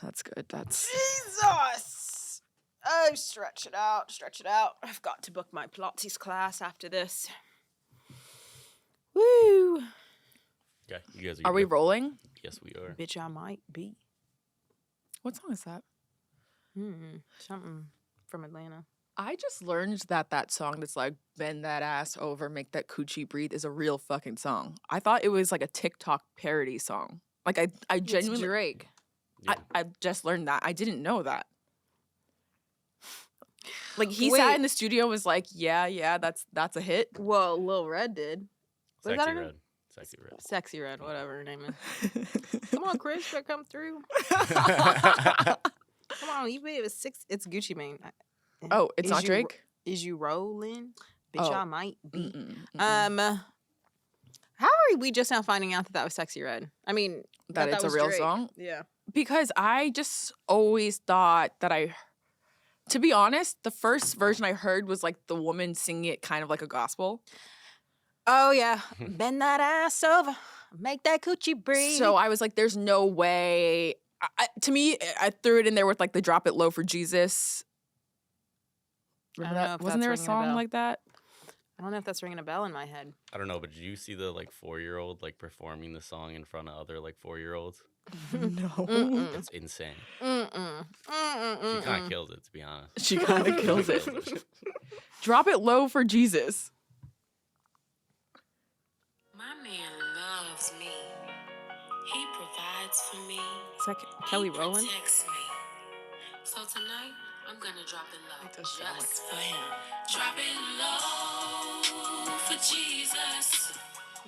That's good. That's Jesus. Oh, stretch it out. Stretch it out. I've got to book my Pilates class after this. Woo. Okay, you guys Are we rolling? Yes, we are. Bitch, I might be. What song is that? Something from Atlanta. I just learned that song that's like bend that ass over, make that coochie breathe is a real fucking song. I thought it was like a TikTok parody song. Like I genuinely It's Drake. Yeah. I just learned that. I didn't know that. Like he Wait. sat in the studio and was like, yeah, that's a hit. Well, Lil Red did. Was that Sexy her name? Red. Sexy Red. Sexy Red, whatever her name is. Come on, Chris, better come through. Come on, you it was 6. It's Gucci Mane. Oh, it's not Drake? Is you rolling? Bitch, Oh. I might be. Mm-mm. How are we just now finding out that was Sexy Red? I mean, That it's a was real Drake. song? Yeah. Because I just always thought that to be honest, the first version I heard was like the woman singing it kind of like a gospel. Oh yeah, bend that ass over, make that coochie breathe. So I was like, there's no way. To me, I threw it in there with like the drop it low for Jesus. Remember I don't know that? if Wasn't that's there a ringing a song bell. like that? I don't know if that's ringing a bell in my head. I don't know, but did you see the like 4-year-old like performing the song in front of other like 4-year-olds? No. It's insane. Mm-mm. She kind of kills it, to be honest. She kind of kills it. Drop it low for Jesus. My man loves me. He provides for me. Is that Kelly He Rowland? protects me. So tonight, I'm gonna drop it low It does sound just for him. Drop it low for Jesus.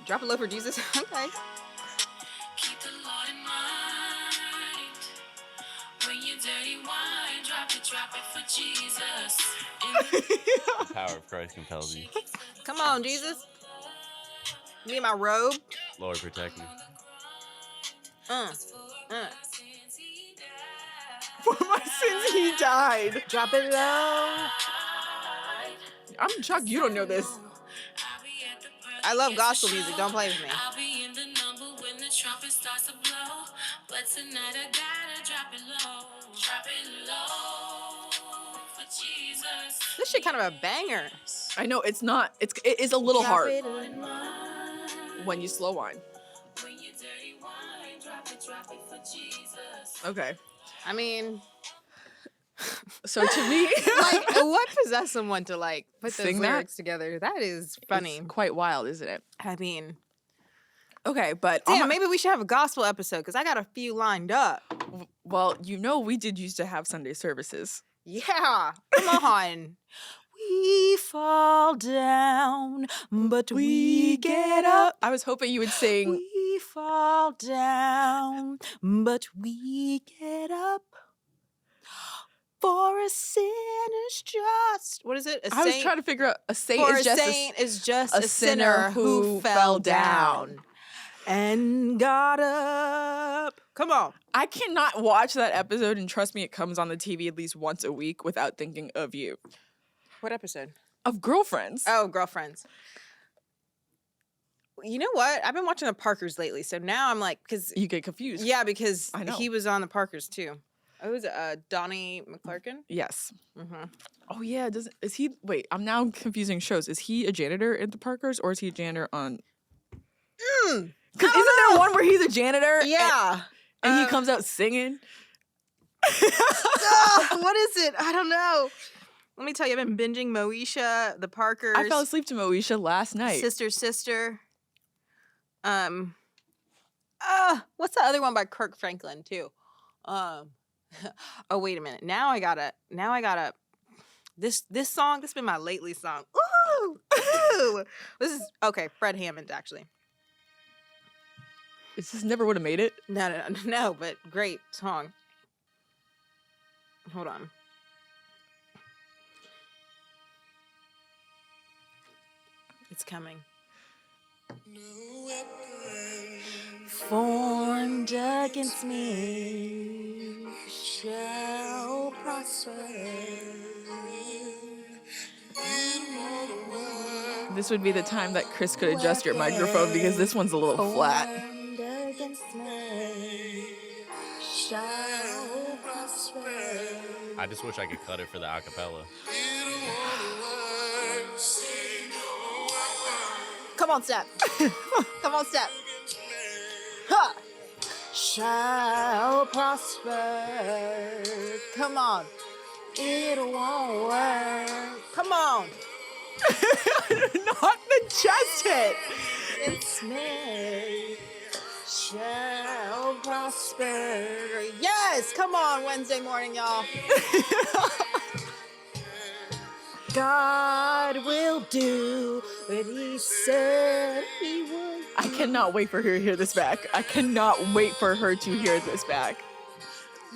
Drop it low for Jesus. Okay. Keep the Lord in mind. When you dirty wine, drop it for Jesus. The power of Christ compels you. Come on, Jesus. Me and my robe. Lord, protect me. For my sins, he died. Drop it low. I'm shocked you don't know this. I love gospel music. Don't play with me. I'll be in the number when the trumpet starts to blow. But tonight I gotta drop it low. Drop it low for Jesus. This shit kind of a banger. I know it's not. It is a little Drop hard it. when you slow wind. When you dirty wine, drop it for Jesus. Okay. I mean, So to me, like, what possessed someone to like put those Sing that? lyrics together? That is funny. it's quite wild, isn't it? I mean, Okay, but damn, maybe we should have a gospel episode because I got a few lined up. well, we did used to have Sunday services. Yeah, come on. We fall down, but we get up. I was hoping you would sing. We fall down, but we get up. For a sinner's just. What is it? I was trying to figure out a saint For is a just saint is just a a sinner who fell down and got up. Come on. I cannot watch that episode, and trust me, it comes on the TV at least once a week without thinking of you. What episode? Of Girlfriends. Oh, Girlfriends. You know what? I've been watching the Parkers lately, so now I'm like, because You get confused. yeah, because I know. he was on the Parkers too. Oh, was it Donnie McClurkin? Yes. Mm-hmm. Oh yeah. Is he? Wait, I'm now confusing shows. Is he a janitor at the Parkers, or is he a janitor on? Because isn't there one where he's a janitor? Yeah. And he comes out singing. What is it? I don't know. Let me tell you, I've been binging Moesha, the Parkers. I fell asleep to Moesha last night. Sister. What's the other one by Kirk Franklin too? Oh, wait a minute. Now I gotta. This song. This has been my lately song. Ooh. This is okay. Fred Hammond actually. It just never would have made it. No, but great song. Hold on. It's coming. Formed against me shall prosper. This would be the time that Chris could adjust your microphone because this one's a little flat. Formed against me shall prosper. I just wish I could cut it for the acapella. Come on, step. Come on, step. Ha! Shall prosper. Come on. It won't work. Come on. Not the chest hit. It's me. Shall prosper. Yes, come on, Wednesday morning, y'all. God will do what he said he would. I cannot wait for her to hear this back. I cannot wait for her to hear this back.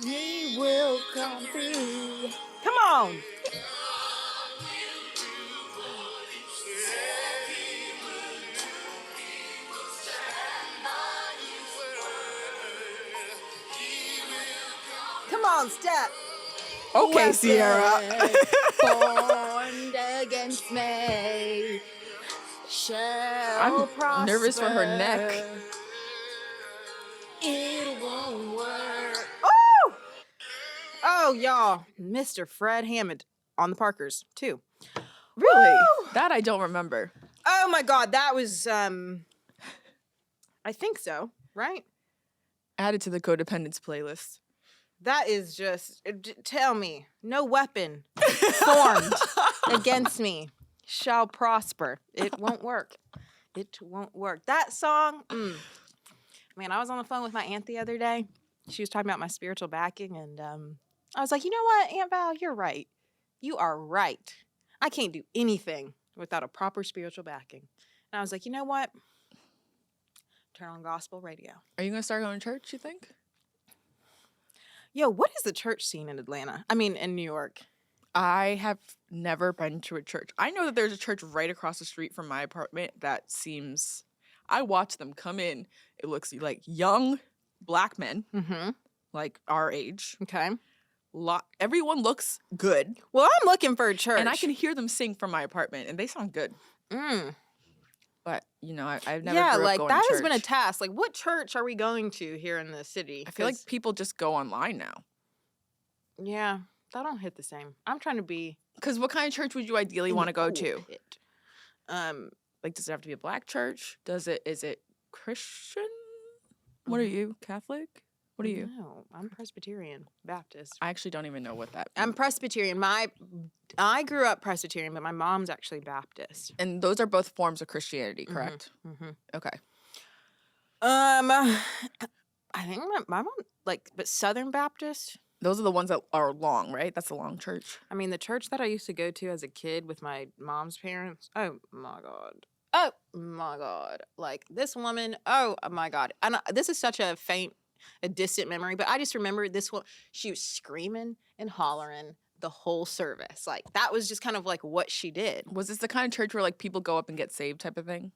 He will come through. Come on. Come on, step. Okay, Sierra. Formed against me shall I'm prosper. nervous for her neck. It won't work. Oh! Oh, y'all. Mr. Fred Hammond on the Parkers, too. Really? Woo! That I don't remember. Oh, my God. That was, I think so, right? Added to the Codependents playlist. That is just, tell me, no weapon formed against me shall prosper. It won't work. It won't work. That song, man, I was on the phone with my aunt the other day. She was talking about my spiritual backing, and I was like, you know what, Aunt Val, you're right. You are right. I can't do anything without a proper spiritual backing. And I was like, you know what? Turn on gospel radio. Are you going to start going to church, you think? Yo, what is the church scene in Atlanta? I mean, in New York. I have never been to a church. I know that there's a church right across the street from my apartment that seems... I watch them come in. It looks like young black men, like our age. Okay. Everyone looks good. Well, I'm looking for a church. And I can hear them sing from my apartment, and they sound good. But, you know, I've never yeah, grew up like going that to has been a church. task. Like, what church are we going to here in the city? I feel like people just go online now. Yeah, that don't hit the same. I'm trying to be. Because what kind of church would you ideally want to go to? Pit. Like, does it have to be a black church? Is it Christian? What are you? Catholic? What are you? No, I'm Presbyterian Baptist. I actually don't even know what that I'm means. Presbyterian. I grew up Presbyterian, but my mom's actually Baptist. And those are both forms of Christianity, correct? Okay. I think my mom, but Southern Baptist. Those are the ones that are long, right? That's a long church. I mean, the church that I used to go to as a kid with my mom's parents. Oh my God. Oh my God. Like this woman. Oh my God. And this is such a distant memory, but I just remember this one. She was screaming and hollering the whole service. Like that was just kind of like what she did. Was this the kind of church where like people go up and get saved type of thing?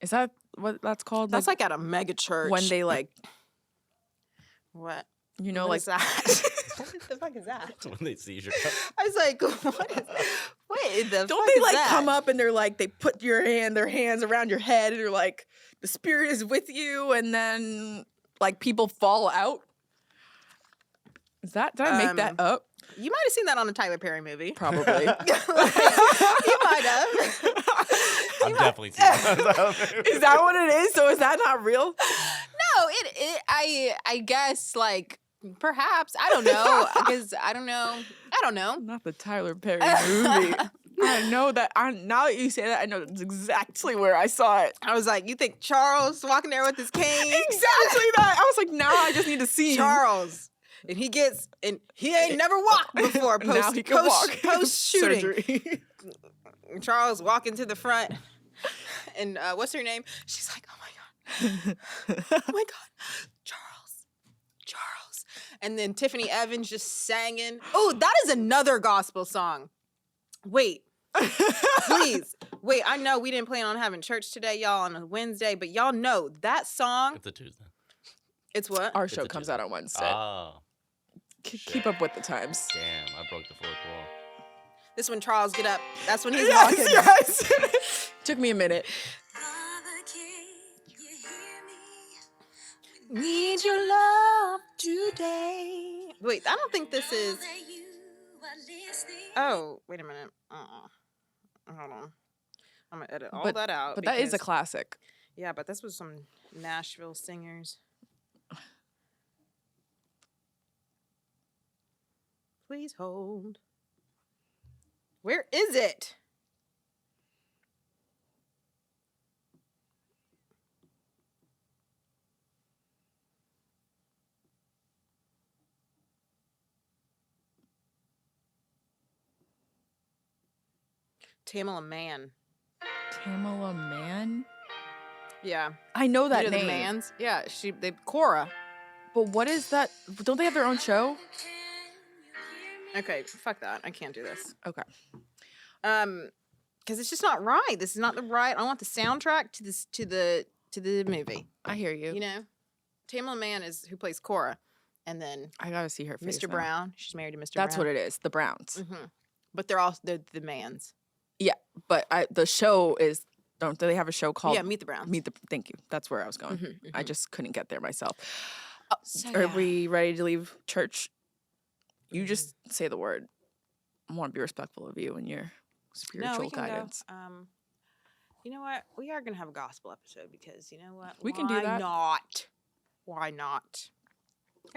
Is that what that's called? That's like at a mega church. When they like, what? You know, What like is that? What the fuck is that? When they seizure. I was like, what in the don't fuck they is like that? come up and they're like they put their hands around your head and they're like the spirit is with you and then like people fall out? Did I make that up? You might have seen that on a Tyler Perry movie. Probably. You might have. I've definitely seen that. Is that what it is? So is that not real? No, I guess like perhaps I don't know because I don't know. Not the Tyler Perry movie. I know that. Now that you say that, I know that's exactly where I saw it. I was like, you think Charles walking there with his cane? Exactly that. I was like, now I just need to see Charles. And he ain't never walked before now he can walk. post shooting. Surgery. Charles walking to the front, and what's her name? She's like, oh my god, Charles. And then Tiffany Evans just singing. Oh, that is another gospel song. Wait, please. Wait, I know we didn't plan on having church today, y'all, on a Wednesday, but y'all know that song. It's a Tuesday. It's what? Our show comes out on Wednesday. Oh. Keep up with the times. Damn, I broke the fourth wall. This when Charles get up. That's when he's Yes, walking. yes. Took me a minute. Need your love today. Wait, I don't think this is. Oh, wait a minute. Hold on. I'm gonna edit all that out. But that is a because- classic. Yeah, but this was some Nashville singers. Please hold. Where is it? Tamala Mann. Tamala Mann? Yeah. I know that You know name. the Manns? Yeah, Cora. But what is that? Don't they have their own show? Okay, fuck that. I can't do this. Okay. Because it's just not right. This is not the right. I want the soundtrack to this to the movie. I hear you. You know, Tamala Mann is who plays Cora, and then I gotta see her face Mr. now. Brown. She's married to Mr. That's Brown. what it is. The Browns. But they're the Manns. Yeah, but the show is. Don't they have a show called? Yeah, Meet the Browns. Thank you. That's where I was going. I just couldn't get there myself. So, Are yeah. we ready to leave church? You just say the word. I want to be respectful of you and your spiritual we can guidance. Go. You know what? We are gonna have a gospel episode because you know what? We can do that. Why not? Why not?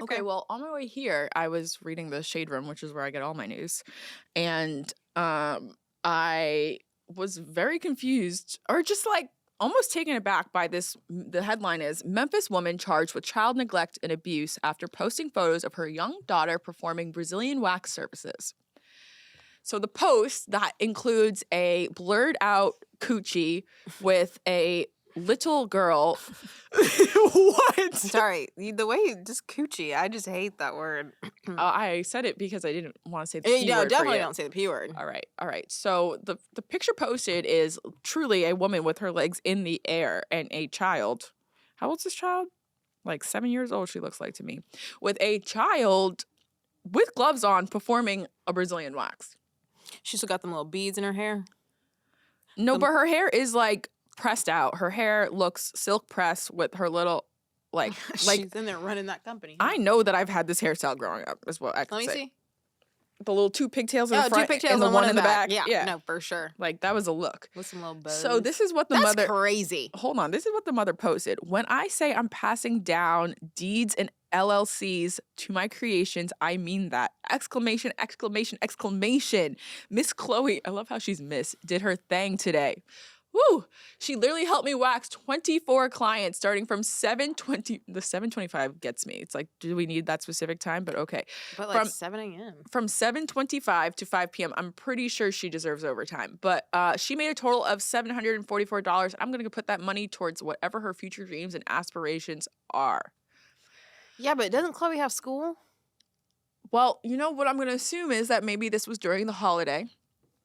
Okay, well, on my way here, I was reading the Shade Room, which is where I get all my news, and I was very confused, or just like almost taken aback by this. The headline is Memphis woman charged with child neglect and abuse after posting photos of her young daughter performing Brazilian wax services. So the post that includes a blurred out coochie with a little girl. What? Sorry, the way you just coochie. I just hate that word. I said it because I didn't want to say the P No, word for definitely you. don't say the P word. All right. So the picture posted is truly a woman with her legs in the air and a child. How old's this child? Like 7 years old, she looks like to me. With a child with gloves on performing a Brazilian wax. She still got them little beads in her hair. No, but her hair is like pressed out. Her hair looks silk pressed with her little like She's in there running that company. I know that I've had this hairstyle growing up, is what I can Let me say. see. The little two pigtails in the front two pigtails and the one in the back. Yeah, no, for sure. Like that was a look. With some little bows. So this is what the That's mother crazy. Hold on. This is what the mother posted. When I say I'm passing down deeds and LLCs to my creations, I mean that. Exclamation, exclamation, exclamation. Miss Chloe, I love how she's Miss, did her thing today. Woo! She literally helped me wax 24 clients starting from 7:20. The 7:25 gets me. It's like, do we need that specific time? But okay. But like 7 a.m. From 7:25 to 5 p.m. I'm pretty sure she deserves overtime. But she made a total of $744. I'm going to put that money towards whatever her future dreams and aspirations are. Yeah, but doesn't Chloe have school? Well, you know what I'm going to assume is that maybe this was during the holiday.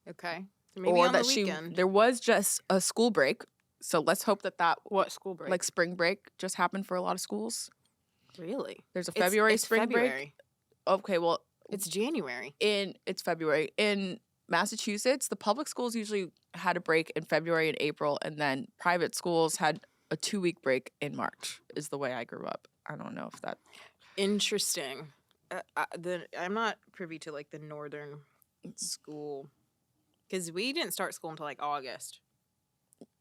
Okay. Maybe or on that the weekend. there was just a school break. So let's hope that What school break? like spring break just happened for a lot of schools. Really? There's a February It's spring break. February. Okay, well, It's January. it's February. In Massachusetts, the public schools usually had a break in February and April, and then private schools had a 2-week break in March, is the way I grew up. I don't know if that... Interesting. I'm not privy to like the northern school because we didn't start school until like August,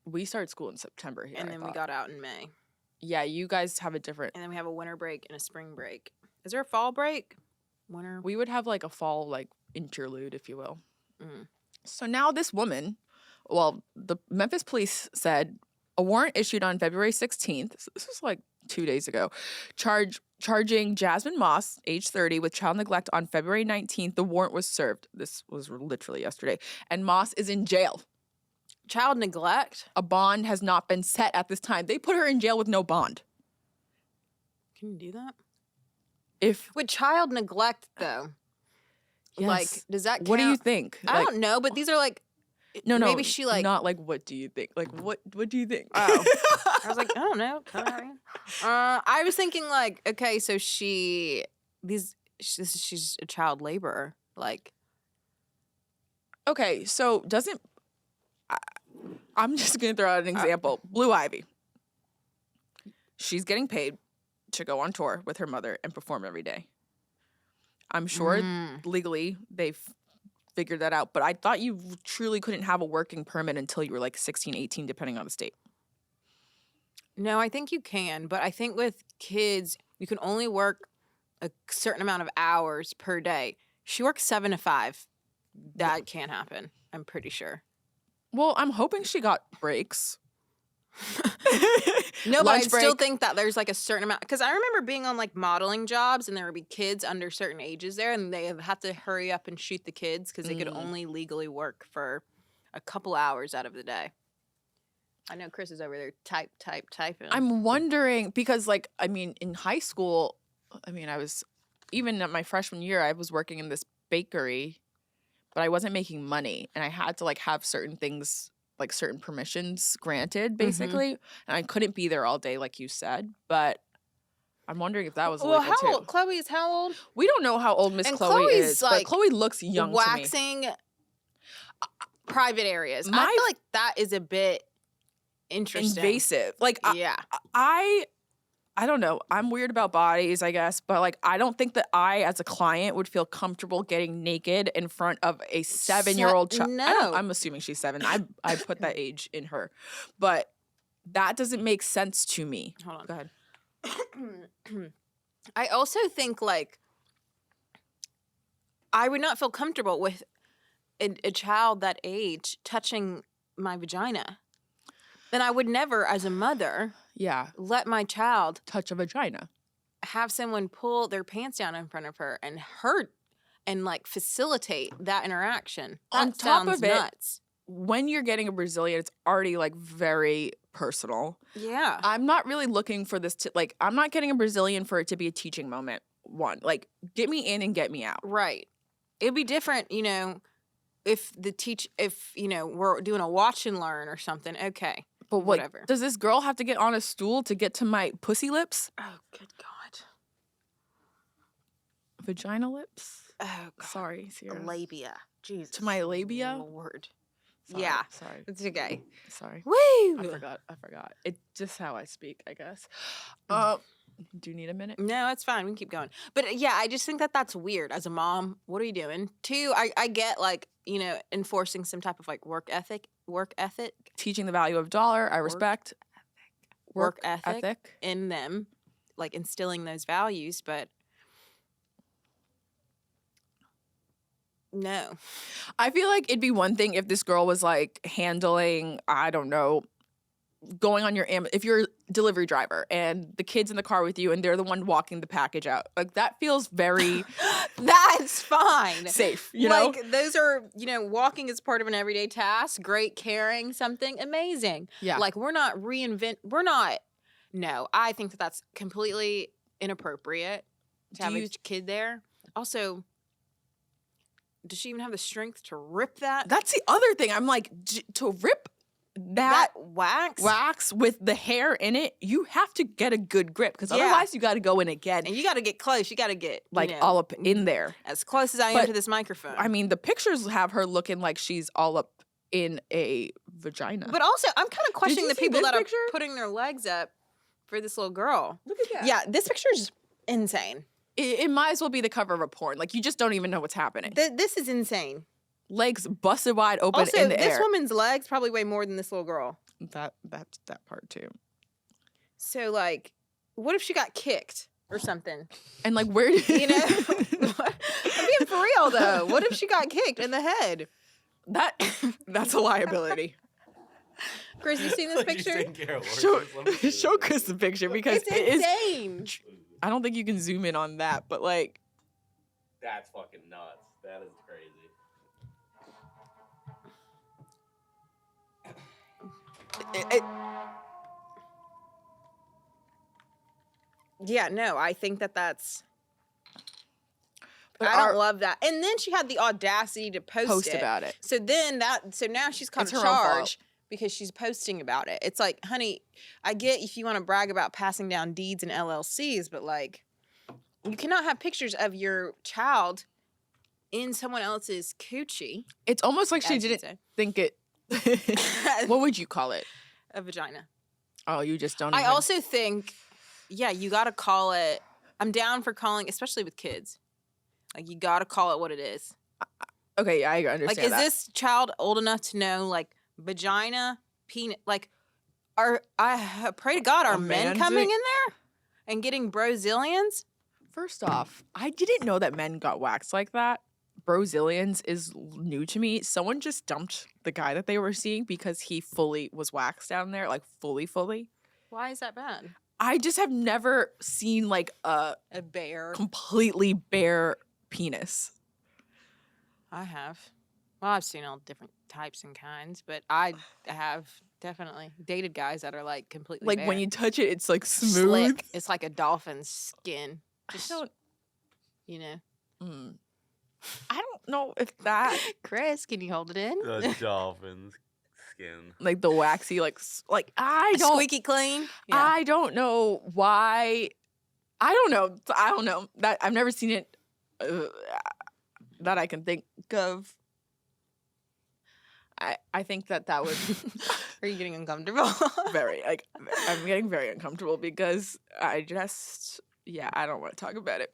We started school in September here, and I then we thought. got out in May, Yeah, you guys have a different... and then we have a winter break and a spring break. Is there a fall break? Winter. We would have like a fall like interlude, if you will. Mm. So now this woman, well, the Memphis police said a warrant issued on February 16th. So this was like 2 days ago. Charging Jasmine Moss, age 30, with child neglect on February 19th. The warrant was served. This was literally yesterday. And Moss is in jail. Child neglect. A bond has not been set at this time. They put her in jail with no bond. Can you do that If with child neglect though? yes, Like, does that count? what do you think? I Like, don't know, but these are like. no, Maybe she like. not like what do you think? Like what do you think? Oh. I was like, I don't know. I was thinking like, okay, so she's a child laborer. Like, Okay, so I'm just gonna throw out an example. Blue Ivy. She's getting paid to go on tour with her mother and perform every day. I'm sure legally they've figured that out, but I thought you truly couldn't have a working permit until you were like 16, 18, depending on the state. No, I think you can, but I think with kids, you can only work a certain amount of hours per day. She works 7 to 5. That can't happen, I'm pretty sure. Well, I'm hoping she got breaks. No, but I Lunch still break. think that there's like a certain amount, because I remember being on like modeling jobs and there would be kids under certain ages there and they have to hurry up and shoot the kids because they could only legally work for a couple hours out of the day. I know Chris is over there typing. I'm wondering because, like, I mean, in high school, I mean, I was, even at my freshman year, I was working in this bakery, but I wasn't making money. And I had to, like, have certain things, like, certain permissions granted, basically. And I couldn't be there all day, like you said. But I'm wondering if that was well, illegal, how too. old? Chloe is how old? We don't know how old Miss And Chloe Chloe's, is, but like, Chloe looks young to me. Waxing private areas. I feel like that is a bit interesting. Invasive. Like, Yeah. I don't know. I'm weird about bodies, I guess, but like I don't think that I, as a client, would feel comfortable getting naked in front of a 7-year-old child. No. I'm assuming she's 7. I put that age in her, but that doesn't make sense to me. Hold on. Go ahead. I also think like I would not feel comfortable with a child that age touching my vagina. Then I would never, as a mother, Yeah, let my child touch a vagina. have someone pull their pants down in front of her and hurt and like facilitate that interaction. That On top sounds of it, nuts. When you're getting a Brazilian, it's already like very personal. Yeah. I'm not really looking for this to like. I'm not getting a Brazilian for it to be a teaching moment. One, like, get me in and get me out. Right. It'd be different, if we're doing a watch and learn or something. Okay. But what, Whatever. does this girl have to get on a stool to get to my pussy lips? Oh, good God. Vagina lips? Oh, God. Sorry, Sierra. Labia. Jesus. To my labia? Lord. Sorry, Yeah. Sorry. It's okay. Sorry. Woo! I forgot. It's just how I speak, I guess. Do you need a minute? No, it's fine. We can keep going. But yeah, I just think that that's weird. As a mom, what are you doing? 2, I get like, enforcing some type of like work ethic. Teaching the value of dollar, I respect. Work ethic in them, like instilling those values, but no. I feel like it'd be one thing if this girl was like handling, I don't know, going on your if you're a delivery driver and the kid's in the car with you and they're the one walking the package out. Like that feels very That's fine. safe, you know? Like those are, walking is part of an everyday task. Great, carrying something, amazing. Yeah. Like no, I think that that's completely inappropriate to have a kid there. Also, does she even have the strength to rip that? That's the other thing. I'm like, to rip that wax with the hair in it, you have to get a good grip because otherwise you got to go in again. And you got to get close. You got to get Like all up in there. as close as I am to this microphone. I mean, the pictures have her looking like she's all up in a vagina. But also, I'm kind of questioning you the see people this that picture? are putting their legs up for this little girl. Look at that. Yeah, this picture is insane. It might as well be the cover of a porn. Like, you just don't even know what's happening. This is insane. Legs busted wide open Also, in the this air. woman's legs probably weigh more than this little girl. That's that part too. So, like, what if she got kicked or something? And like, where did I'm being for real though. What if she got kicked in the head? that's a liability. Chris, you seen this Like, you picture? taking care of workers? Let me see Show this. Chris the picture because It's it is. insane. I don't think you can zoom in on that, but like, That's fucking nuts. That is crazy. Yeah, no, I think that's. But I don't love that. And then she had the audacity to post it. about it. So now she's caught It's a her own fault. charge because she's posting about it. It's like, honey, I get if you want to brag about passing down deeds and LLCs, but like, you cannot have pictures of your child in someone else's coochie. It's almost like she as you didn't say. think it. What would you call it? A vagina. Oh, you just don't. I even- also think yeah, you got to call it. I'm down for calling, especially with kids. Like, you got to call it what it is. Okay, yeah, I understand Like, is that. this child old enough to know, like, vagina, penis? Like, I pray to God, are A men man coming dick? in there and getting Brazilians? First off, I didn't know that men got waxed like that. Brazilians is new to me. Someone just dumped the guy that they were seeing because he fully was waxed down there, like fully. Why is that bad? I just have never seen like a A bear. completely bare penis. I have. Well, I've seen all different types and kinds, but I have definitely dated guys that are like completely Like bare. when you touch it, it's like smooth. Slick. It's like a dolphin's skin. Just, I don't, you know. I don't know if that Chris, can you hold it in? The dolphin's skin. like the waxy like I don't Squeaky clean. Yeah. I don't know why. I don't know that I've never seen it that I can think of. I think that would Are you getting uncomfortable? very like I'm getting very uncomfortable because I just I don't want to talk about it.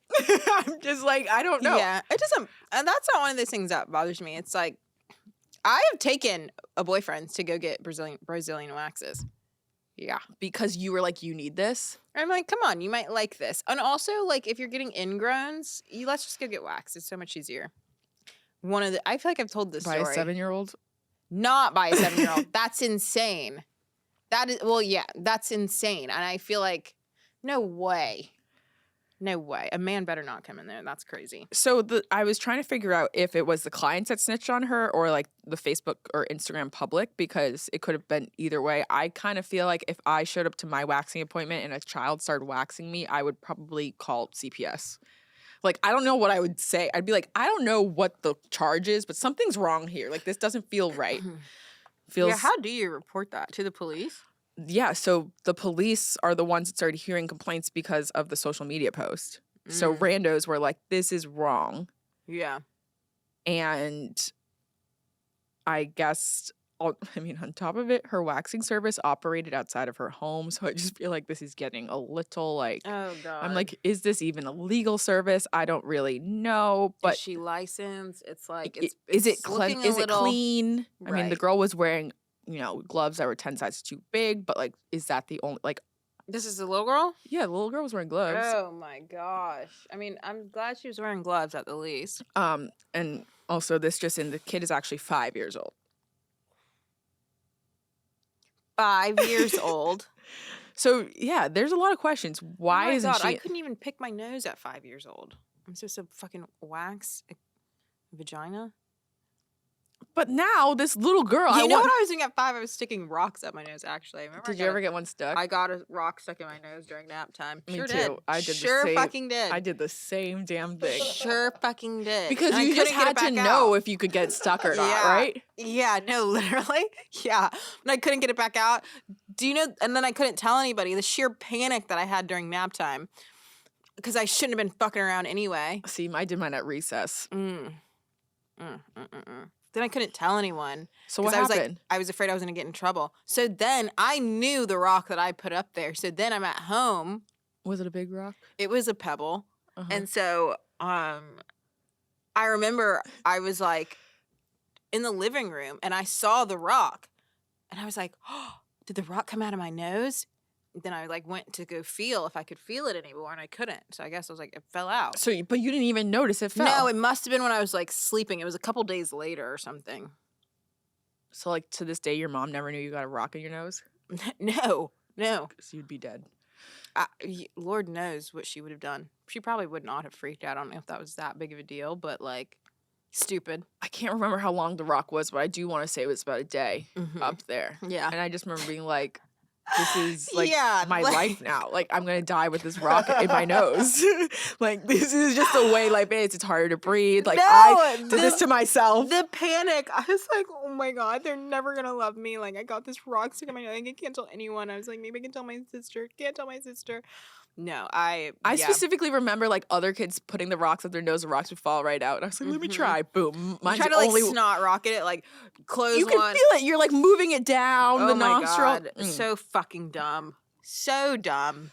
I'm just like I don't know. Yeah, it doesn't. And that's not one of those things that bothers me. It's like I have taken a boyfriend to go get Brazilian waxes. Yeah. Because you were like you need this. I'm like, come on, you might like this. And also, like, if you're getting ingrowns, let's just go get waxed. It's so much easier. I feel like I've told this By story. a 7-year-old. Not by a 7-year-old. That's insane. That's insane. And I feel like, no way. No way. A man better not come in there. That's crazy. So I was trying to figure out if it was the clients that snitched on her or like the Facebook or Instagram public because it could have been either way. I kind of feel like if I showed up to my waxing appointment and a child started waxing me, I would probably call CPS. Like, I don't know what I would say. I'd be like, I don't know what the charge is, but something's wrong here. Like, this doesn't feel right. Yeah, how do you report that? To the police? Yeah, so the police are the ones that started hearing complaints because of the social media post. So randos were like, this is wrong. Yeah. And I guess, on top of it, her waxing service operated outside of her home. So I just feel like this is getting a little like, Oh, God. I'm like, is this even a legal service? I don't really know. But is she licensed? It's like, is it looking is a it little- clean? I mean, the Right. girl was wearing, gloves that were 10 sizes too big, but like, is that the only, like, This is a little girl? yeah, the little girl was wearing gloves. Oh, my gosh. I mean, I'm glad she was wearing gloves at the least. And also this just in, the kid is actually 5 years old. 5 years old. So yeah, there's a lot of questions. Why Oh my isn't God, she? I couldn't even pick my nose at 5 years old. I'm supposed to fucking wax a vagina? But now this little girl. You know what I was doing at 5? I was sticking rocks up my nose, actually. Remember Did you ever get one stuck? I got a rock stuck in my nose during nap time. Me Sure too. did. I did the Sure same- fucking did. I did the same damn thing. Sure fucking did. Because And I you just couldn't get it had to back know out. if you could get stuck or not, Yeah. right? Yeah, no, literally. Yeah. And I couldn't get it back out. Do you know? And then I couldn't tell anybody the sheer panic that I had during nap time because I shouldn't have been fucking around anyway. See, I did mine at recess. Then I couldn't tell anyone. So what 'cause I was happened? like, I was afraid I was going to get in trouble. So then I knew the rock that I put up there. So then I'm at home. Was it a big rock? It was a pebble. Uh-huh. And so I remember I was like in the living room and I saw the rock. And I was like, oh, did the rock come out of my nose? Then I like went to go feel if I could feel it anymore and I couldn't. So I guess I was like, it fell out. So, but you didn't even notice it fell. No, it must have been when I was like sleeping. It was a couple days later or something. So like to this day, your mom never knew you got a rock in your nose? No. Because you'd be dead. Lord knows what she would have done. She probably would not have freaked out. I don't know if that was that big of a deal, but like, stupid. I can't remember how long the rock was, but I do want to say it was about a day Mhm. up there. Yeah. And I just remember being like, this is like Yeah, my like- life now. Like I'm gonna die with this rock in my nose. Like this is just the way life is. It's harder to breathe. Like I did this to myself. The panic. I was like, oh my God, they're never going to love me. Like, I got this rock stuck in my nose. I can't tell anyone. I was like, maybe I can tell my sister. Can't tell my sister. No, I yeah. specifically remember like other kids putting the rocks up their nose. The rocks would fall right out. And I was like, let me Mhm. try. Boom. Mine's Try to like only. snot rocket it, like close You can one. feel it. You're like moving it down Oh the my nostril. God. So fucking dumb. So dumb.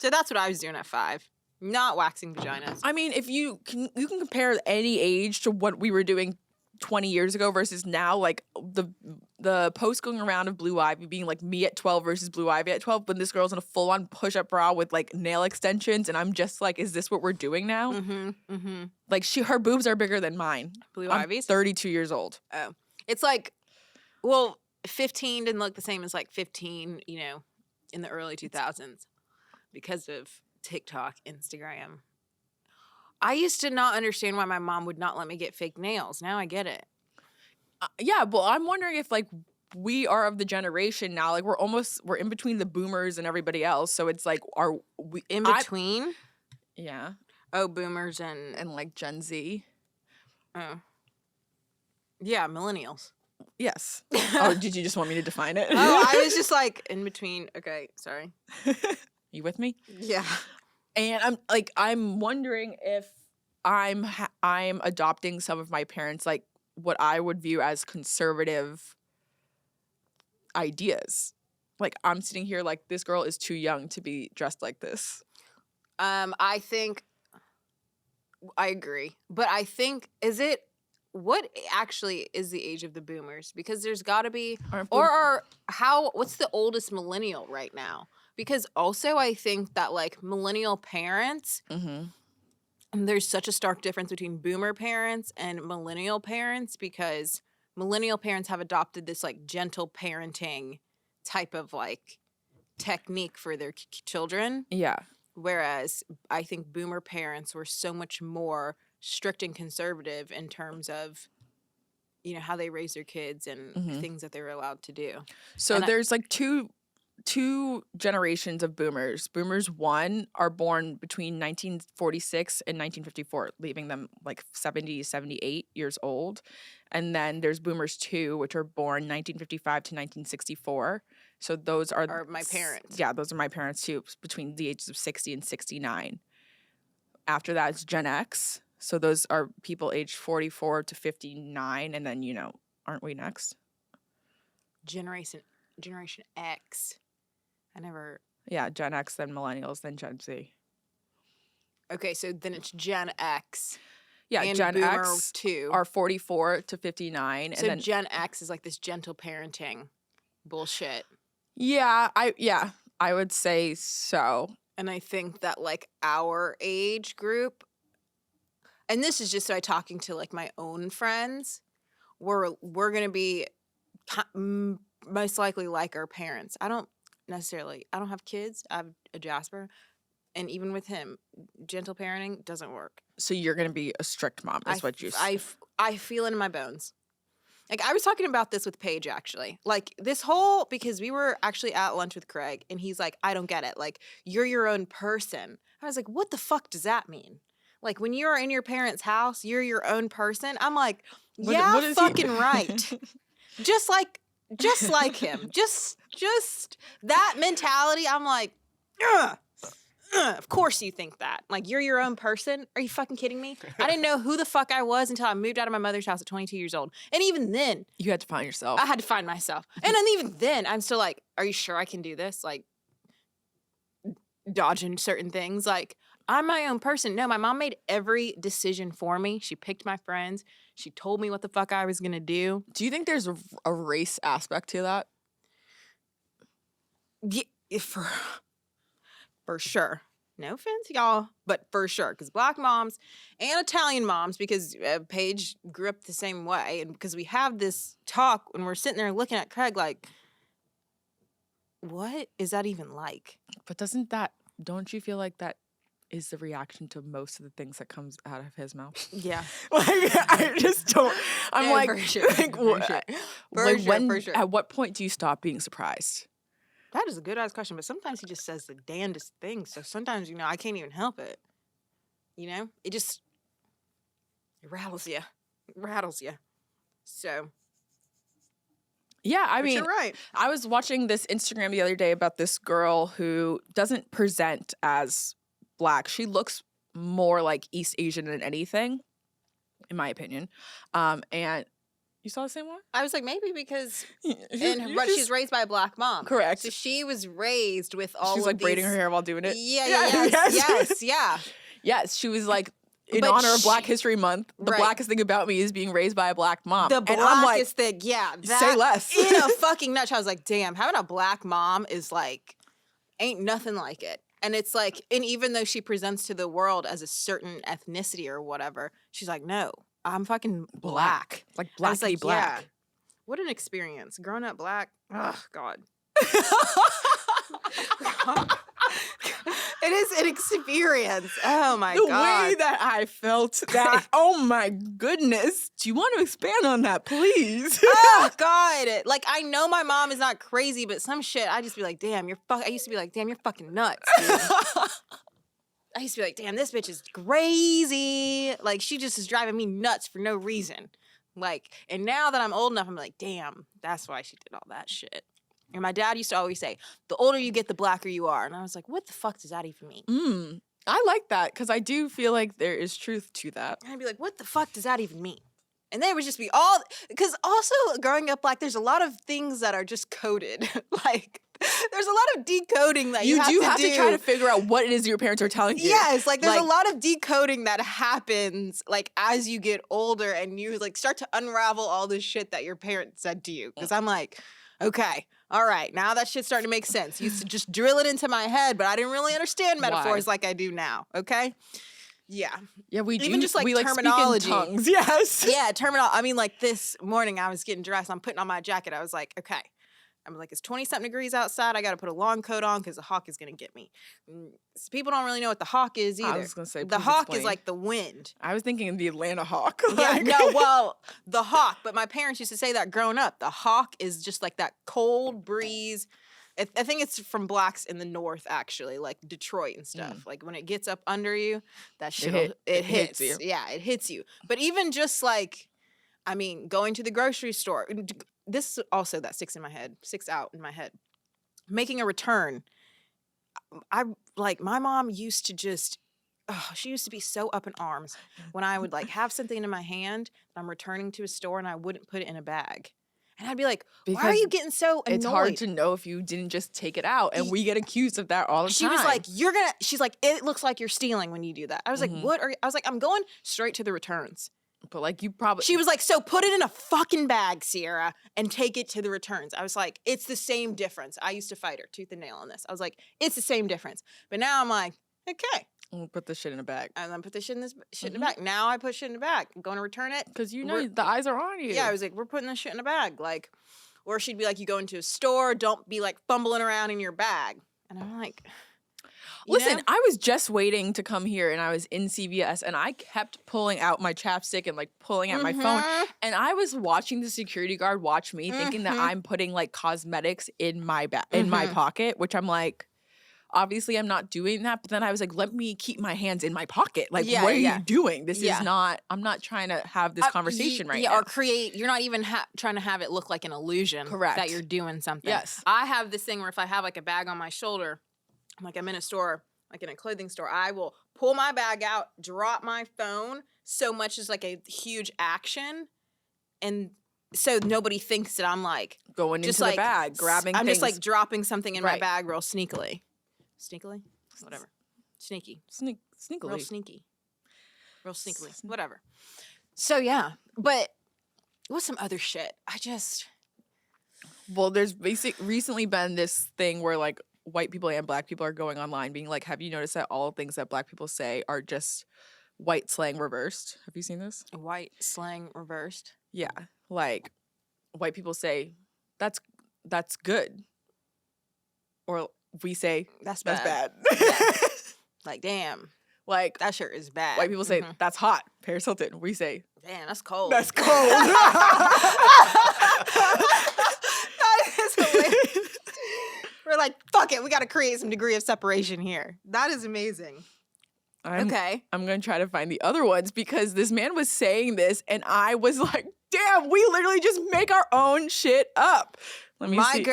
So that's what I was doing at 5. Not waxing vaginas. I mean, if you can compare any age to what we were doing 20 years ago versus now, like the post going around of Blue Ivy being like me at 12 versus Blue Ivy at 12, when this girl's in a full-on push-up bra with like nail extensions, and I'm just like, is this what we're doing now? Like her boobs are bigger than mine. Blue I'm Ivy's? 32 years old. Oh. It's like, well, 15 didn't look the same as like 15, in the early 2000s because of TikTok, Instagram. I used to not understand why my mom would not let me get fake nails. Now I get it. Yeah, well, I'm wondering if like we are of the generation now, like we're in between the boomers and everybody else. So it's like, are we In between? Yeah. Oh, boomers and like Gen Z. Oh. Yeah, millennials. Yes. Oh, did you just want me to define it? Oh, I was just like in between. Okay, sorry. You with me? Yeah. And I'm wondering if I'm adopting some of my parents, like what I would view as conservative ideas. Like I'm sitting here like, this girl is too young to be dressed like this. I think I agree, but I think what actually is the age of the boomers? Because there's got to be, what's the oldest millennial right now? Because also I think that like millennial parents, and there's such a stark difference between boomer parents and millennial parents, because millennial parents have adopted this like gentle parenting type of like technique for their children. Yeah. Whereas I think boomer parents were so much more strict and conservative in terms of, how they raise their kids and things that they were allowed to do. So there's like two generations of boomers. Boomers 1 are born between 1946 and 1954, leaving them like 70, 78 years old. And then there's boomers 2, which are born 1955 to 1964. So those are my parents. Yeah, those are my parents too, between the ages of 60 and 69. After that, it's Gen X. So those are people aged 44 to 59. And then, aren't we next? Generation X. Yeah, Gen X, then millennials, then Gen Z. Okay, so then it's Gen X. Yeah, and Gen Boomer X 2 are 44 to 59. So Gen X is like this gentle parenting bullshit. Yeah, I would say so. And I think that like our age group, and this is just by talking to like my own friends, we're going to be most likely like our parents. I don't have kids. I have a Jasper. And even with him, gentle parenting doesn't work. So you're going to be a strict mom, is what you say. I feel it in my bones. Like, I was talking about this with Paige, actually. Like, because we were actually at lunch with Craig, and he's like, I don't get it. Like, you're your own person. I was like, what the fuck does that mean? Like, when you're in your parents' house, you're your own person? I'm like, yeah, fucking right. Just like him. Just that mentality, I'm like, ugh. Of course you think that. Like, you're your own person? Are you fucking kidding me? I didn't know who the fuck I was until I moved out of my mother's house at 22 years old. And even then... You had to find yourself. I had to find myself. And then even then, I'm still like, are you sure I can do this? Like, dodging certain things. Like, I'm my own person. No, my mom made every decision for me. She picked my friends. She told me what the fuck I was going to do. Do you think there's a race aspect to that? Yeah, for sure. No offense, y'all, but for sure. Because Black moms and Italian moms, because Paige grew up the same way, and because we have this talk when we're sitting there looking at Craig like, what is that even like? But don't you feel like that is the reaction to most of the things that comes out of his mouth? Yeah. Like, I just don't. I'm no, like, for sure. For sure. At what point do you stop being surprised? That is a good ass question, but sometimes he just says the damnedest things. So sometimes, I can't even help it. It just rattles you. It rattles you. So. Yeah, I mean, you're right. I was watching this Instagram the other day about this girl who doesn't present as Black. She looks more like East Asian than anything, in my opinion. And You saw the same one? I was like, maybe because You but just- she's raised by a black mom. Correct. So she was raised with all She's of like braiding these- her hair while doing it. Yeah, Yes. yes, yeah. Yes, she was like, in But honor of Black she- History Month, the Right. blackest thing about me is being raised by a black mom. The and I'm like, blackest thing, yeah. say less. In a fucking nutshell, I was like, damn, having a black mom is like, ain't nothing like it. And it's like, and even though she presents to the world as a certain ethnicity or whatever, she's like, no, I'm fucking black. Like I was blacky black. yeah. What an experience. Growing up black. Oh, God. It is an experience. Oh, my The God. way that I felt that, oh my goodness. Do you want to expand on that, please? Oh, God. Like, I know my mom is not crazy, but some shit, I just be like, damn, I used to be like, damn, you're fucking nuts, dude. I used to be like, damn, this bitch is crazy. Like, she just is driving me nuts for no reason. Like, and now that I'm old enough, I'm like, damn, that's why she did all that shit. And my dad used to always say, the older you get, the blacker you are. And I was like, what the fuck does that even mean? I like that because I do feel like there is truth to that. And I'd be like, what the fuck does that even mean? And they would just be all, because also growing up black, there's a lot of things that are just coded. Like, there's a lot of decoding that you do have do. to try to figure out what it is your parents are telling you. Yes, like there's Like- a lot of decoding that happens like as you get older and you like start to unravel all this shit that your parents said to you. Because I'm like, okay, all right, now that shit's starting to make sense. Used to just drill it into my head, but I didn't really understand metaphors like I do now. Okay. Yeah. Yeah, we do. Even just, like, we terminology. Speak in tongues. Yes. Yeah, terminology. I mean, like this morning I was getting dressed. I'm putting on my jacket. I was like, okay. I'm like, it's 20-something degrees outside. I got to put a long coat on because the hawk is going to get me. People don't really know what the hawk is either. I was going to say, the please hawk explain. is like the wind. I was thinking of the Atlanta Hawk. Yeah, Like- no, well, the hawk. But my parents used to say that growing up. The hawk is just like that cold breeze. I think it's from blacks in the north, actually, like Detroit and stuff. Like when it gets up under you, that shit, it hits you. Yeah, it hits you. But even just like, I mean, going to the grocery store. This also that sticks out in my head. Making a return. I like my mom used to just. Oh, she used to be so up in arms when I would like have something in my hand that I'm returning to a store and I wouldn't put it in a bag. And I'd be like, why are Because you getting so annoyed? It's hard to know if you didn't just take it out, and we get accused of that all the She time. was like, she's like, it looks like you're stealing when you do that. I was like, what are you? I was like, I'm going straight to the returns. but like you probably. She was like, so put it in a fucking bag, Sierra, and take it to the returns. I was like, it's the same difference. I used to fight her tooth and nail on this. I was like, it's the same difference. But now I'm like, okay. We'll put this shit in a bag And then put this shit in the bag. Now I put shit in the bag. I'm going to return it. because you know We're- the eyes are on you. Yeah, I was like, we're putting this shit in a bag. Like, or she'd be like, you go into a store, don't be like fumbling around in your bag. And I'm like, you Listen, know? I was just waiting to come here, and I was in CVS, and I kept pulling out my chapstick and like pulling out my phone, and I was watching the security guard watch me, thinking that I'm putting like cosmetics in my my pocket, which I'm like, obviously I'm not doing that. But then I was like, let me keep my hands in my pocket. Like, Yeah, what are yeah. you doing? This Yeah. is not. I'm not trying to have this conversation right yeah, now. or create. You're not even trying to have it look like an illusion. Correct. That you're doing something. Yes. I have this thing where if I have like a bag on my shoulder, like I'm in a store, like in a clothing store, I will pull my bag out, drop my phone, so much as like a huge action, and so nobody thinks that I'm like Going just into like the bag, grabbing. I'm things. just like dropping something in my Right. bag real sneakily. Sneakily? Whatever. Sneaky. Real sneakily. sneaky. Real sneakily. Whatever. So yeah. But what's some other shit? Well, there's recently been this thing where like white people and black people are going online being like, have you noticed that all things that black people say are just white slang reversed? Have you seen this? White slang reversed. Yeah. Like white people say, that's good. Or we say, That's that's bad. bad. Like, damn, Like that shirt is bad. white people say, Mhm. that's hot. Paris Hilton. We say, Damn, that's cold. that's cold. That is hilarious. We're like, fuck it. We got to create some degree of separation here. That is amazing. Okay. I'm going to try to find the other ones because this man was saying this and I was like, damn, we literally just make our own shit up. Let me see.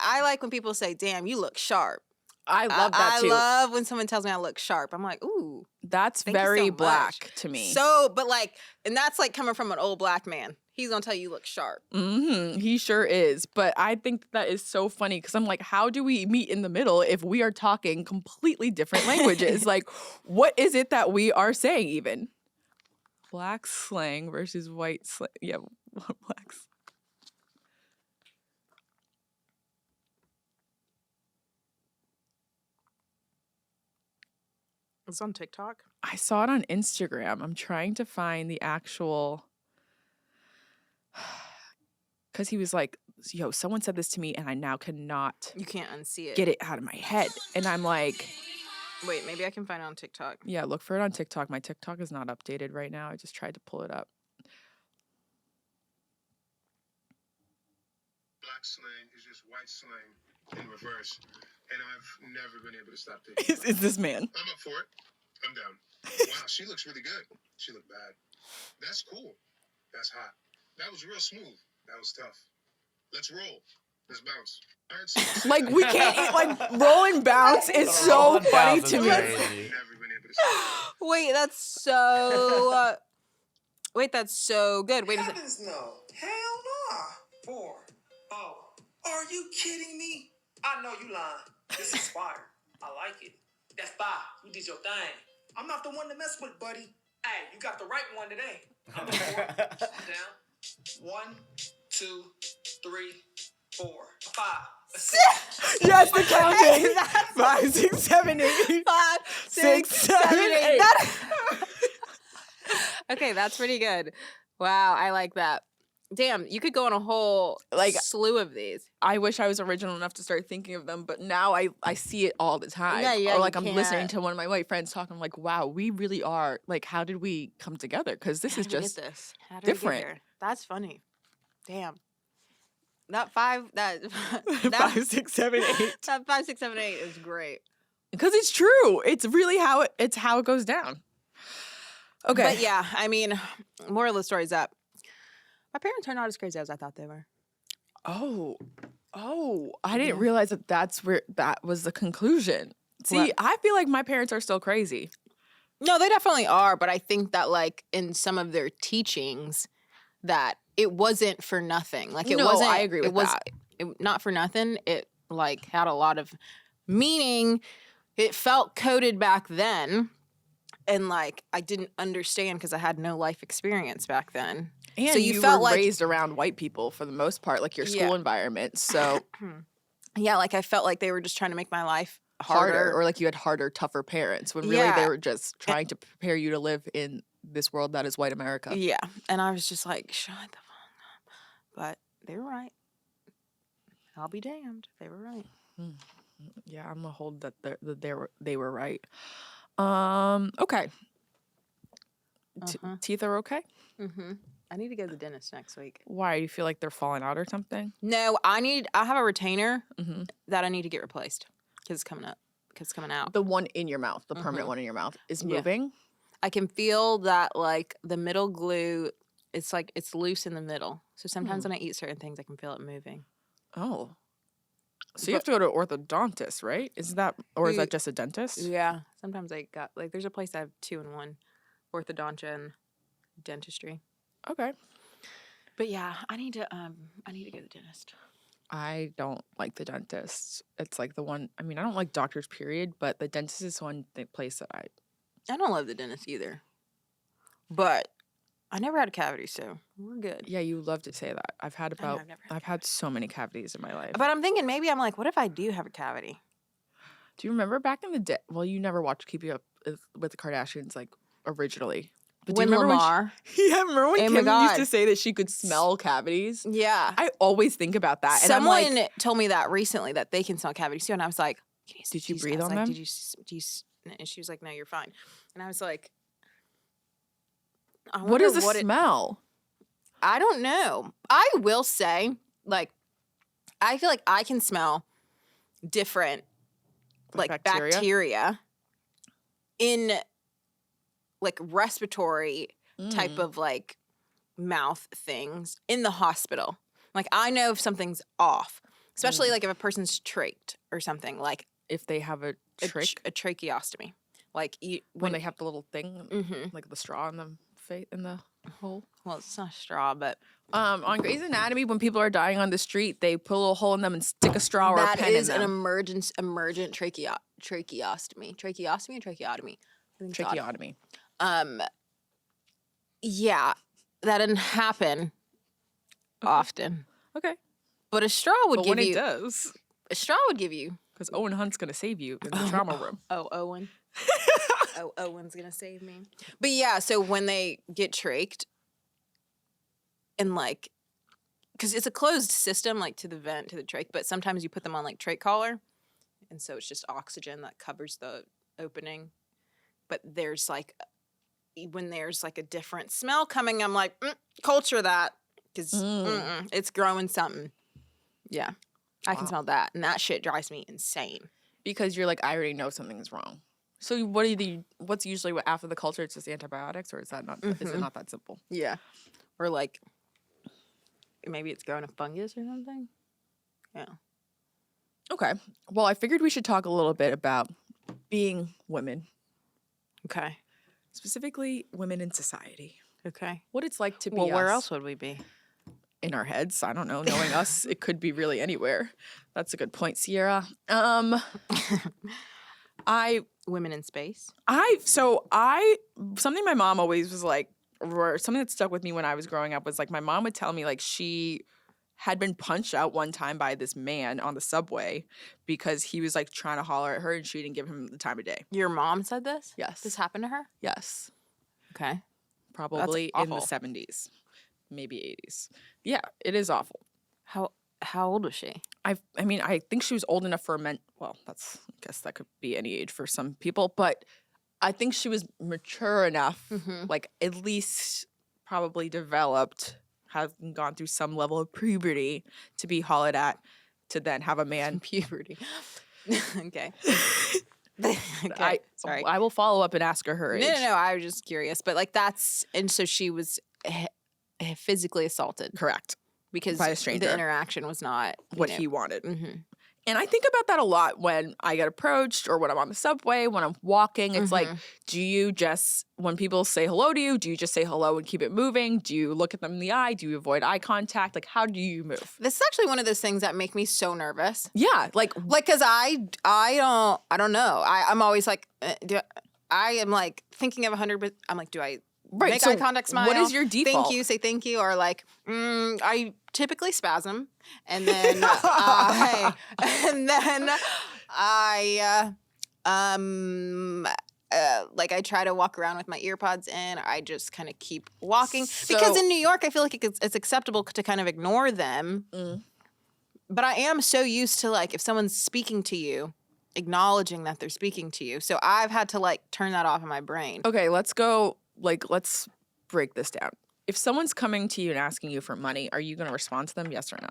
I like when people say, damn, you look sharp. I love that I too. love when someone tells me I look sharp. I'm like, ooh. That's Thank you very so much. black to me. So, but like, and that's like coming from an old black man. He's gonna tell you look sharp. He sure is. But I think that is so funny because I'm like, how do we meet in the middle if we are talking completely different languages? Like, what is it that we are saying even? Black slang versus white slang. Yeah, black. It's on TikTok. I saw it on Instagram. I'm trying to find the actual. Because he was like, yo, someone said this to me and I now cannot You can't unsee it. get it out of my head. And I'm like, Wait, maybe I can find it on TikTok. yeah, look for it on TikTok. My TikTok is not updated right now. I just tried to pull it up. Black slang is just white slang in reverse. And I've never been able to stop thinking. Is this man? I'm up for it. I'm down. Wow, she looks really good. She looked bad. That's cool. That's hot. That was real smooth. That was tough. Let's roll. Let's bounce. I heard someone say Like, that. we can't, like, roll and bounce is so Roll and funny bounce to is me. crazy. Never been able to stop. Wait, that's so. Wait, that's so good. Wait a second. Heavens no. Hell nah. 4. Oh. Are you kidding me? I know you lying. This is fire. I like it. That's 5. You did your thing. I'm not the one to mess with, buddy. Hey, you got the right one today. I'm up for it. I'm down. 1, 2, 3, 4, 5, 6. Yes, the counting. That's 5, 6, 7, 8. 5, 6, 7, 8. 8. Okay, that's pretty good. Wow, I like that. Damn, you could go on a whole Like- slew of these. I wish I was original enough to start thinking of them, but now I see it all the time. Yeah, or like you I'm listening can't. to one of my white friends talking, I'm like, wow, we really are. Like, how did we come together? Because this How is did we just get this? How did we get different. here? That's funny. Damn. That 5, that 5, 6, 7, 8. that 5, 6, 7, 8 is great. Because it's true. It's really how it goes down. Okay. But yeah, I mean, moral of the story is that my parents are not as crazy as I thought they were. Oh, I didn't realize that that was the conclusion. See, What? I feel like my parents are still crazy. No, they definitely are, but I think that like in some of their teachings that it wasn't for nothing. Like it No, wasn't I agree with it was that. not for nothing. It like had a lot of meaning. It felt coded back then. And like I didn't understand because I had no life experience back then. And So you you felt were like- raised around white people for the most part, like your school Yeah. environment. So Yeah, like I felt like they were just trying to make my life harder, or like you had harder, tougher parents when really Yeah. they were just trying to prepare you to live in this world that is white America. Yeah. And I was just like, shut the fuck up. But they were right. I'll be damned. They were right. Yeah, I'm gonna hold that they were right. Okay. Uh-huh. Teeth are okay? Mm-hmm. I need to go to the dentist next week. Why? Do you feel like they're falling out or something? No, I have a retainer Mm-hmm. that I need to get replaced because it's coming up. Because it's coming out. The one in your mouth, the permanent one in your mouth, is Yeah. moving. I can feel that like the middle glue, it's like it's loose in the middle. So sometimes when I eat certain things, I can feel it moving. Oh. So you have to go to orthodontist, right? Is that or is We- that just a dentist? Yeah. Sometimes I got like there's a place I have 2 in 1, orthodontia and dentistry. Okay. But yeah, I need to go to the dentist. I don't like the dentist. It's like the one. I mean, I don't like doctors, period. But the dentist is one place that I don't love the dentist either. But I never had a cavity, so we're good. Yeah, you love to say that. I've had I know, about. I've never had a I've had so many cavities in my life. But I'm thinking maybe I'm like, what if I do have a cavity? Do you remember back in the day? Well, you never watched Keeping Up with the Kardashians, like originally. But do When you remember Lamar. yeah, remember when Oh my Kim used to God. say that she could smell cavities? Yeah. I always think about that, and I'm Someone like, told me that recently that they can smell cavities too, and I was like, Did you I breathe was on like, them? Did you? And she was like, no, you're fine. And I was like, I what is wonder the smell? I don't know. I will say, like, I feel like I can smell different, like bacteria in like respiratory type of like mouth things in the hospital. Like I know if something's off, especially like if a person's trached or something. Like if they have a trick a tracheostomy. Like when they have the little thing, Mhm. like the straw in the in the hole. Well, it's not a straw, but On Grey's Anatomy, when people are dying on the street, they put a little hole in them and stick a straw or a that pen is in an them. emergent tracheostomy. Tracheostomy or tracheotomy? I think it's Tracheotomy. Yeah, that didn't happen often. Okay. But a straw would But give when you it does, a straw would give you. because Owen Hunt's gonna save you in the trauma room. Oh, Owen. Oh, Owen's gonna save me. But yeah, so when they get trached, and like, because it's a closed system, like to the vent, to the trach, but sometimes you put them on like trach collar, and so it's just oxygen that covers the opening. But there's like, when there's like a different smell coming, I'm like, culture that, because it's growing something. Yeah, I can Wow. smell that, and that shit drives me insane. Because you're like, I already know something's wrong. So what do you? What's usually after the culture? It's just antibiotics, or is that not? Is it not that simple? Yeah, or like maybe it's growing a fungus or something. Yeah. Okay. Well, I figured we should talk a little bit about being women, Okay. specifically women in society. Okay. What it's like to be Well, where us else would we be? in our heads. I don't know. Knowing us, it could be really anywhere. That's a good point, Sierra. Women in space. Something my mom always was like, or something that stuck with me when I was growing up was like, my mom would tell me like she had been punched out one time by this man on the subway because he was like trying to holler at her and she didn't give him the time of day. Your mom said this? Yes. This happened to her? Yes. Okay. Probably in the awful. 70s, maybe 80s. Yeah, it is awful. How old was she? I mean, I think she was old enough for I guess that could be any age for some people, but I think she was mature enough, like at least probably developed, having gone through some level of puberty to be hollered at, to then have a man. Puberty. Okay. Okay. Sorry. I will follow up and ask her age. No. I was just curious, but like and so she was physically assaulted Correct. because by a stranger. the interaction was not What he wanted. Mm-hmm. And I think about that a lot when I get approached or when I'm on the subway, when I'm walking. It's like, do you just, when people say hello to you, do you just say hello and keep it moving? Do you look at them in the eye? Do you avoid eye contact? Like, how do you move? This is actually one of those things that make me so nervous. Yeah. Like, because I don't know. I'm always like, I am like thinking of 100, I'm like, do I make eye contact, smile? What is your default? Thank you, say thank you, or like, I typically spasm, and then like I try to walk around with my ear pods in. I just kind of keep walking because in New York, I feel like it's acceptable to kind of ignore them. But I am so used to like if someone's speaking to you, acknowledging that they're speaking to you. So I've had to like turn that off in my brain. Okay, let's go. Like, let's break this down. If someone's coming to you and asking you for money, are you going to respond to them? Yes or no?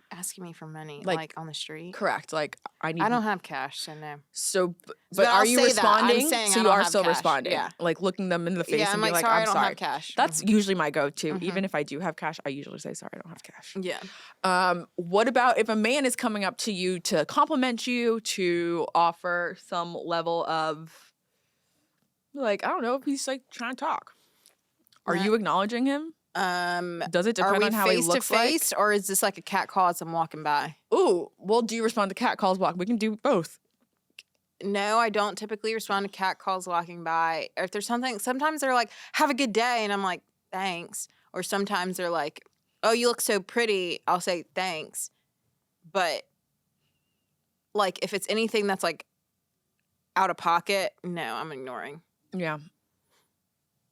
Asking me for money, like on the street? Correct. Like, I don't have cash, so no. So, but are you responding? I'm so I you are have still cash. responding. Yeah. Like looking them in the face Yeah, and I'm be like, like, sorry, I'm I don't sorry. have cash. That's usually my go-to. Even if I do have cash, I usually say, sorry, I don't have cash. Yeah. What about if a man is coming up to you to compliment you, to offer some level of, like, I don't know, if he's like trying to talk? Are you acknowledging him? Does it depend on how he looks like? Face, or is this like a cat call as I'm walking by? Ooh, well, do you respond to cat calls walk? We can do both. No, I don't typically respond to cat calls walking by. Or if there's something, sometimes they're like, have a good day. And I'm like, thanks. Or sometimes they're like, oh, you look so pretty. I'll say thanks. But like, if it's anything that's like out of pocket, no, I'm ignoring. Yeah.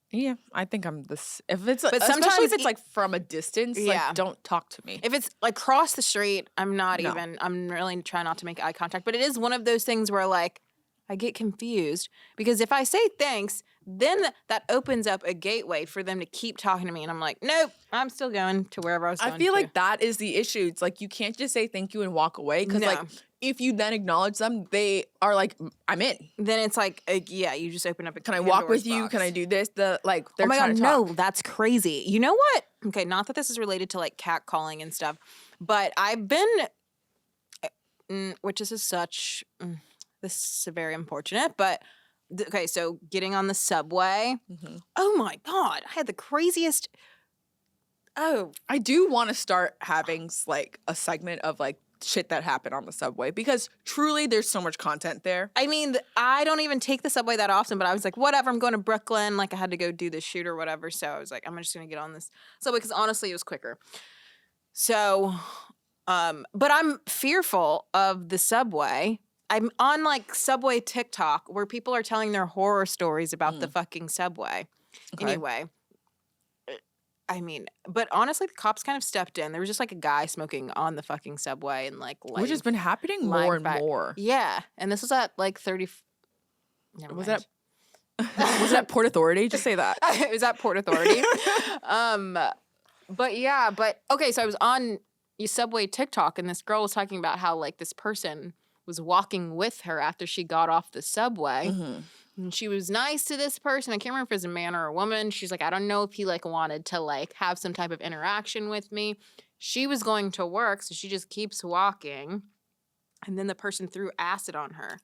Yeah, I think I'm this. If it's, But especially sometimes if it's like from a distance, Yeah. like don't talk to me. If it's like cross the street, I'm No. really trying not to make eye contact. But it is one of those things where like I get confused because if I say thanks, then that opens up a gateway for them to keep talking to me. And I'm like, nope, I'm still going to wherever I was going I feel to. like that is the issue. It's like you can't just say thank you and walk away because No. like if you then acknowledge them, they are like, I'm in. Then it's like, yeah, you just open up a Can I walk with you? Can I do this? They're Oh my trying God, to no, talk. that's crazy. You know what? Okay, not that this is related to like catcalling and stuff, but I've been, which is such, this is very unfortunate, but okay, so getting on the subway. Mhm. Oh my God. I had the craziest. Oh, I do want to start having like a segment of like shit that happened on the subway because truly there's so much content there. I mean, I don't even take the subway that often, but I was like, whatever, I'm going to Brooklyn. Like, I had to go do this shoot or whatever. So I was like, I'm just going to get on this subway because honestly, it was quicker. So, but I'm fearful of the subway. I'm on like subway TikTok where people are telling their horror stories about the fucking subway. Okay. Anyway, I mean, but honestly, the cops kind of stepped in. There was just like a guy smoking on the fucking subway and like Which has been happening more and more. Yeah, and this was at like 30. Never Was mind. Was it at Port Authority? Just say that. It was at Port Authority. But yeah, okay, so I was on subway TikTok and this girl was talking about how like this person was walking with her after she got off the subway. Mhm. And she was nice to this person. I can't remember if it was a man or a woman. She's like, I don't know if he like wanted to like have some type of interaction with me. She was going to work, so she just keeps walking. And then the person threw acid on her.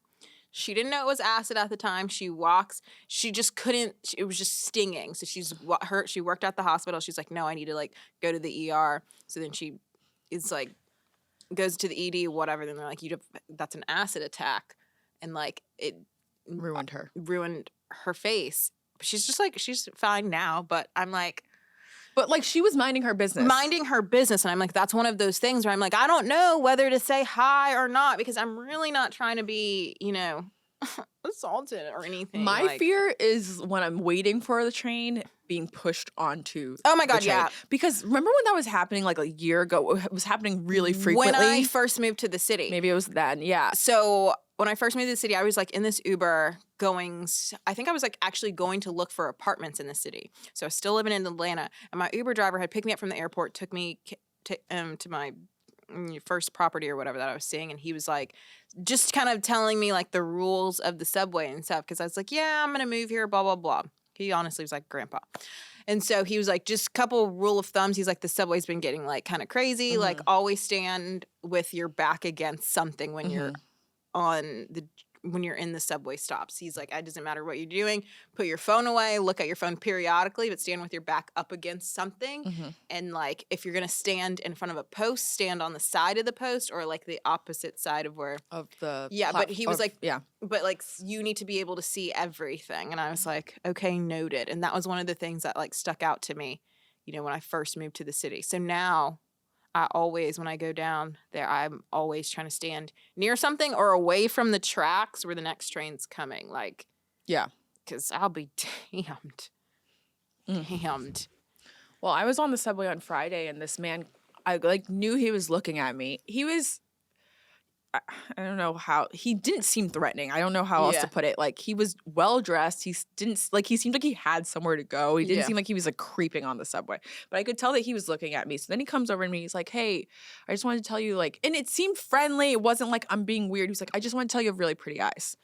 She didn't know it was acid at the time. She walks. She just couldn't. It was just stinging. So she worked at the hospital. She's like, no, I need to like go to the ER. So then she is like, goes to the ED, whatever. Then they're like, that's an acid attack. And like it Ruined her face. She's just like, she's fine now. But I'm like, but like she was minding her business. And I'm like, that's one of those things where I'm like, I don't know whether to say hi or not because I'm really not trying to be, assaulted or anything. My fear is when I'm waiting for the train being pushed onto Oh my God, the train. yeah. Because remember when that was happening like a year ago? It was happening really frequently. When I first moved to the city. Maybe it was then, yeah. So when I first moved to the city, I was like in this Uber I think I was like actually going to look for apartments in the city. So I was still living in Atlanta. And my Uber driver had picked me up from the airport, took me to my first property or whatever that I was seeing. And he was like, just kind of telling me like the rules of the subway and stuff. Cause I was like, yeah, I'm going to move here, blah, blah, blah. He honestly was like, grandpa. And so he was like, just a couple rule of thumbs. He's like, the subway's been getting like kind of crazy. Like always stand with your back against something when you're when you're in the subway stops. He's like, it doesn't matter what you're doing. Put your phone away. Look at your phone periodically, but stand with your back up against something. And like, if you're going to stand in front of a post, stand on the side of the post or like the opposite side of where. Of the. Yeah, but he was like, yeah. But like, you need to be able to see everything. And I was like, okay, noted. And that was one of the things that like stuck out to me, when I first moved to the city. So now when I go down there, I'm always trying to stand near something or away from the tracks where the next train's coming. Like, yeah. Because I'll be damned. Damned. Well, I was on the subway on Friday and this man, I like knew he was looking at me. He was, I don't know how, he didn't seem threatening. I don't know how else to put it. Like he was well dressed. He seemed like he had somewhere to go. He didn't seem like he was like creeping on the subway, but I could tell that he was looking at me. So then he comes over to me. He's like, hey, I just wanted to tell you like, and it seemed friendly. It wasn't like I'm being weird. He was like, I just want to tell you have really pretty eyes.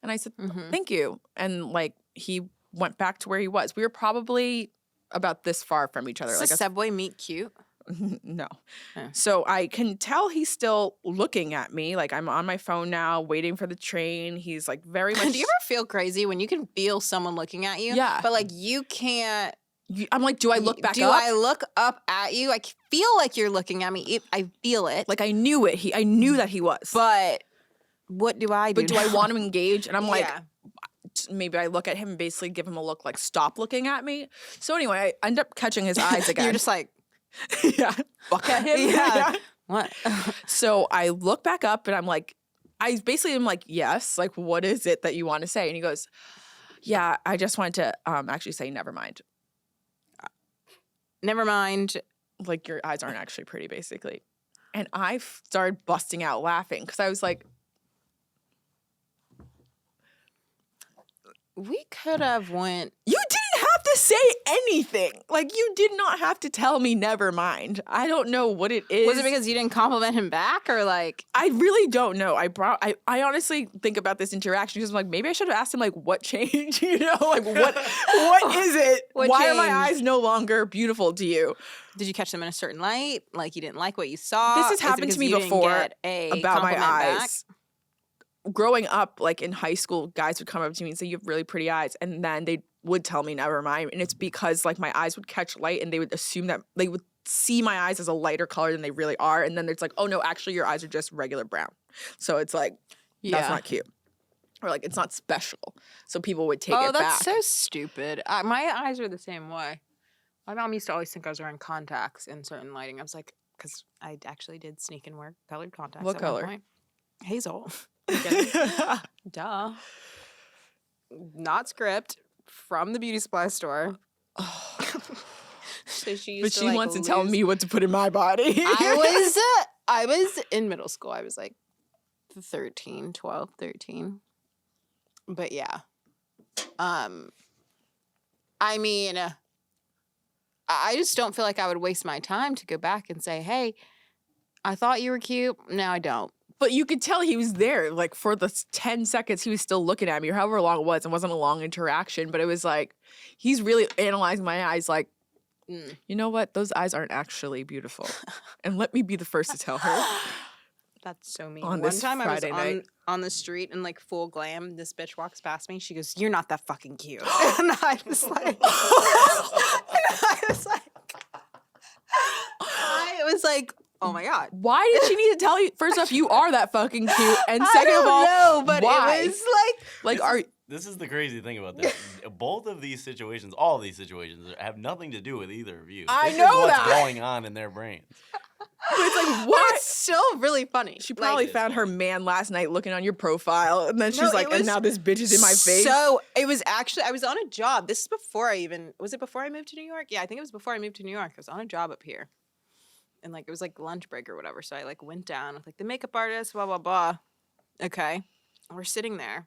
And I said, thank you. And like, he went back to where he was. We were probably about this far from each other. Is like a subway meet cute? No. Oh. So I can tell he's still looking at me. Like I'm on my phone now, waiting for the train. He's like very much. Do you ever feel crazy when you can feel someone looking at you? Yeah. But like you can't. I'm like, do I look back up? Do I look up at you? I feel like you're looking at me. I feel it. Like I knew it. I knew that he was. But what do I do? But do I want to engage? And I'm like, yeah. Maybe I look at him and basically give him a look like, stop looking at me. So anyway, I end up catching his eyes again. You're just like. Yeah. Fuck at him. Yeah. What? So I look back up and I'm like, I basically am like, yes. Like, what is it that you want to say? And he goes, yeah, I just wanted to actually say, never mind. Never mind. Like, your eyes aren't actually pretty, basically. And I started busting out laughing because I was like, we could have went. You didn't have to say anything. Like, you did not have to tell me never mind. I don't know what it is. Was it because you didn't compliment him back or like? I really don't know. I honestly think about this interaction because I'm like, maybe I should have asked him like, what changed? Like what is it? What Why are my changed? eyes no longer beautiful to you? Did you catch them in a certain light? Like you didn't like what you saw? This has Is it happened because to me you didn't before get a about my compliment back? eyes. growing up, like in high school, guys would come up to me and say, "You have really pretty eyes," and then they would tell me, "Never mind." And it's because like my eyes would catch light, and they would assume that they would see my eyes as a lighter color than they really are, and then it's like, "Oh no, actually, your eyes are just regular brown." So it's like that's not cute, or like it's not special. So people would take it back. Oh, that's so stupid. My eyes are the same way. My mom used to always think I was wearing contacts in certain lighting. I was like, because I actually did sneak and wear colored contacts. What at color? One point. Hazel. Duh. Not script. From the beauty supply store. So she used But to, she like, wants to tell lose- me what to put in my body. I was in middle school. I was like 12, 13. But yeah. I mean, I just don't feel like I would waste my time to go back and say, "Hey, I thought you were cute. Now I don't." But you could tell he was there, like for the 10 seconds he was still looking at me, or however long it was. It wasn't a long interaction, but it was like he's really analyzing my eyes. Like, you know what? Those eyes aren't actually beautiful, and let me be the first to tell her. That's so mean. On One this time Friday I was night. on the street in like full glam. This bitch walks past me. She goes, "You're not that fucking cute." And I was like, oh my God. Why did she need to tell you? First off, you are that fucking cute, and I second of all, don't know, but why? it was like This is the crazy thing about this. Both of these situations, all of these situations, have nothing to do with either of you. I This know is what's that. going on in their brains. But it's like, but what? it's still really funny. She probably Like- found her man last night looking on your profile, and then she's No, like, it and was now this bitch is in my face. So it was actually, I was on a job. This is before was it before I moved to New York? Yeah, I think it was before I moved to New York. I was on a job up here. And like, it was like lunch break or whatever. So I like went down with like the makeup artist, blah, blah, blah. Okay. And we're sitting there.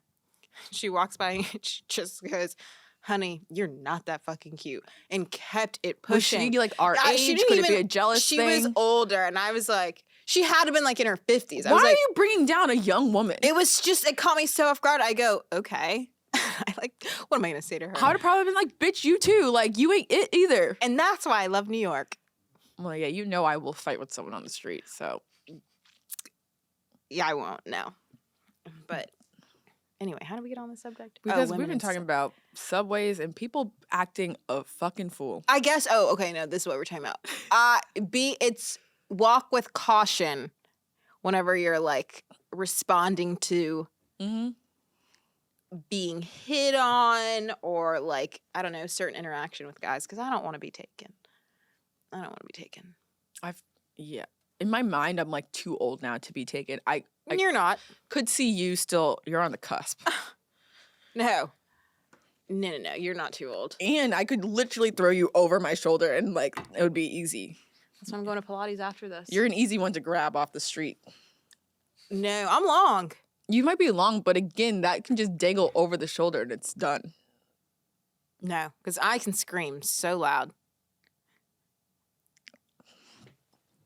She walks by and she just goes, "Honey, you're not that fucking cute." And kept it Was pushing. she like our Yeah, age? she didn't Could it be even- a jealous She thing? was older. And I was like, she had to been like in her 50s. I Why was are like, you bringing down a young woman? it was just, it caught me so off guard. I go, okay. I like, what am I going to say to her? I would have probably been like, bitch, you too. Like, you ain't it either. And that's why I love New York. Well, yeah, you know I will fight with someone on the street, so. Yeah, I won't. No. But anyway, how did we get on the subject? Because we've women been and talking stuff. about subways and people acting a fucking fool. I guess. Oh, okay. No, this is what we're talking about. It's walk with caution whenever you're like responding to Mm-hmm. being hit on or like, I don't know, certain interaction with guys because I don't want to be taken. Yeah. In my mind, I'm like too old now to be taken. I You're not. could see you still, you're on the cusp. No. No. You're not too old. And I could literally throw you over my shoulder and like, it would be easy. That's why I'm going to Pilates after this. You're an easy one to grab off the street. No, I'm long. You might be long, but again, that can just dangle over the shoulder and it's done. No, because I can scream so loud.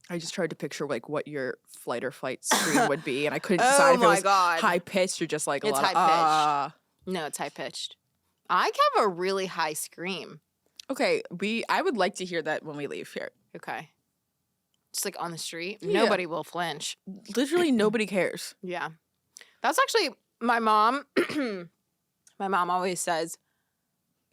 I just tried to picture like what your flight or flight scream would be, and I couldn't Oh decide if it my was God. high pitched or just like a It's lot of high-pitched. No, it's high pitched. I have a really high scream. Okay, I would like to hear that when we leave here. Okay. Just like on the street. Yeah. Nobody will flinch. Literally nobody cares. Yeah. That's actually my mom. My mom always says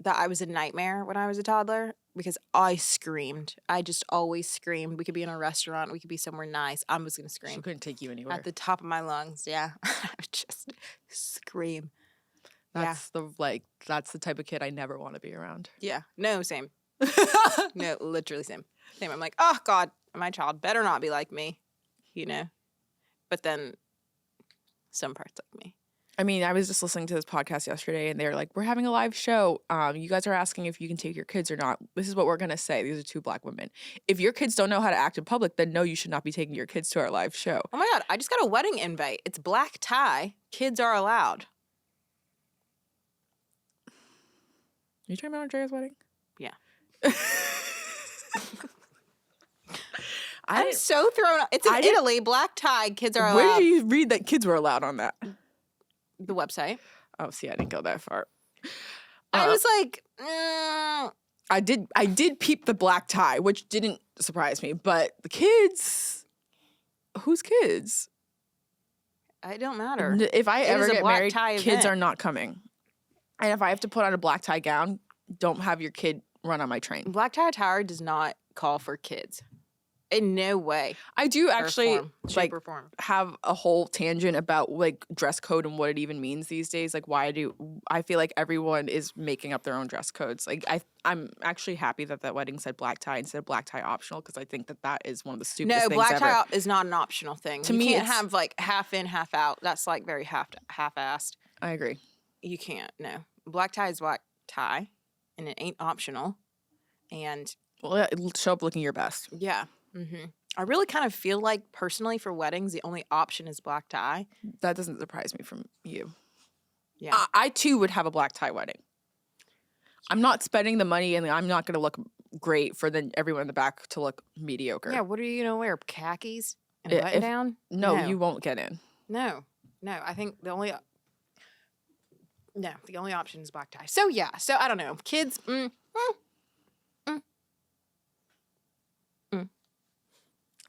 that I was a nightmare when I was a toddler because I screamed. I just always screamed. We could be in a restaurant. We could be somewhere nice. I was going to She scream couldn't take you anywhere. at the top of my lungs. Yeah. I would just scream. That's the type of kid I never want to be around. Yeah. No, same. No, literally same. Same. I'm like, oh God, my child better not be like me, you know? But then some parts like me. I mean, I was just listening to this podcast yesterday, and they're like, "We're having a live show. You guys are asking if you can take your kids or not. This is what we're gonna say. These are two Black women. If your kids don't know how to act in public, then no, you should not be taking your kids to our live show." Oh my God, I just got a wedding invite. It's black tie. Kids are allowed. Are you talking about Andrea's wedding? Yeah. I I'm didn't- so thrown off. It's in I didn't- Italy. Black tie. Kids are Where allowed. did you read that kids were allowed on that? The website. Oh, see, I didn't go that far. I was like, I did peep the black tie, which didn't surprise me. But the kids, whose kids? It don't matter. If I It ever is a get black married, tie kids event. are not coming. And if I have to put on a black tie gown, don't have your kid run on my train. Black tie attire does not call for kids. In no way. I do actually Shape like or form. have a whole tangent about like dress code and what it even means these days. Like I feel like everyone is making up their own dress codes. Like I'm actually happy that wedding said black tie instead of black tie optional because I think that is one of the stupidest No, things black ever. tie is not an optional thing. To you me, can't it's- have like half in, half out. That's like very half-assed. I agree. You can't. No, black tie is black tie, and it ain't optional. And Well, yeah, show up looking your best. yeah, I really kind of feel like personally for weddings, the only option is black tie. That doesn't surprise me from you. Yeah. I too would have a black tie wedding. I'm not spending the money and I'm not going to look great for then everyone in the back to look mediocre. Yeah. What are you gonna wear? Khakis and a If- button down? No, you won't get in. No. I think the only option is black tie. So yeah. So I don't know. Kids.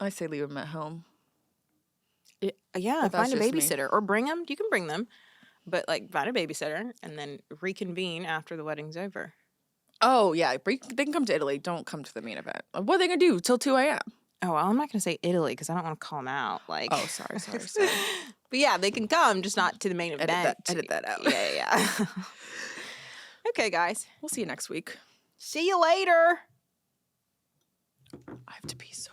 I say leave them at home. Yeah, But that's find a just me. babysitter or bring them. You can bring them, but like find a babysitter and then reconvene after the wedding's over. Oh, yeah. They can come to Italy. Don't come to the main event. What are they going to do till 2 a.m.? Oh, well, I'm not going to say Italy because I don't want to call them out. Like, Oh, sorry. but yeah, they can come, just not to the main event. Edit that out. Yeah. Okay, guys. We'll see you next week. See you later. I have to pee so